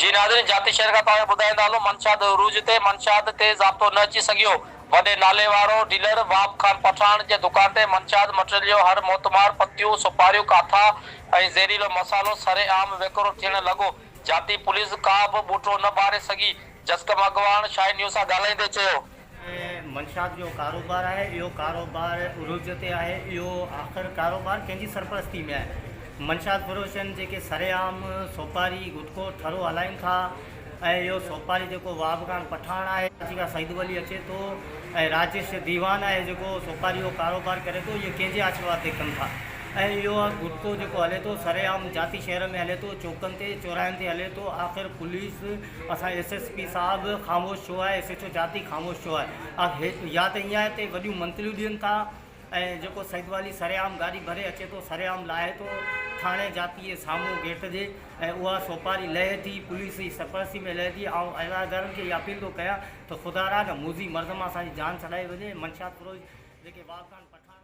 जी नाज़रीन, जाती शहर का तव्हां ॿुधाईंदा हलो मंशयात अरूज ते मंशयात ते ज़ाब्तो न अची सघियो। वॾे नाले वारो डीलर वाब खान पठान जे दुकान ते मंशयात मटेरियल जो हर मोतमार पतियूं सुपारियूं काथा ऐं ज़हरीलो मसालो सरेआम विकिरो थियण लॻो। जाती पुलिस का बि ॿूटो न ॿारे सघी। जसकम अॻवान शाहीन न्यूज़ सां ॻाल्हाईंदे चयो, मंशयात जो कारोबार है, यो कारोबार उरूज ते है, यो आखिर कारोबार कंहिंजी सरपरस्ती में है। मंशयात फरोशन जेके सरेआम सोपारी गुटको ठरो हलाइनि था ऐं इहो सोपारी जेको वाब खान पठान आहे, जेका सईद वली अचे थो ऐं राजेश दीवान आहे जेको सोपारी जो कारोबार करे थो, इहे कंहिंजे आशीर्वाद ते कनि था। ऐं इहो गुटको जेको हले थो सरेआम जाती शहर में हले थो, चौकनि ते चौराहनि ते हले थो। आख़िर पुलिस असां SSP साहब ख़ामोश छो आहे, SHO जाती ख़ामोश छो आहे? या त ईअं आहे ते वॾियूं मंत्रियूं ॾियनि था ऐं जेको सईद वाली सरेआम गाॾी भरे अचे थो, सरेआम लाहे थो थाणे जाती जे साम्हूं गेट जे, ऐं उहा सोपारी लहे थी, पुलिस जी सरपरस्ती में लहे थी। ऐं अहलादारनि खे इहा अपील थो कयां त ख़ुदा रा मुज़ी मर्द मां असांजी जान छॾाई वञे। मंशयात फरोश जेके वाब खान पठान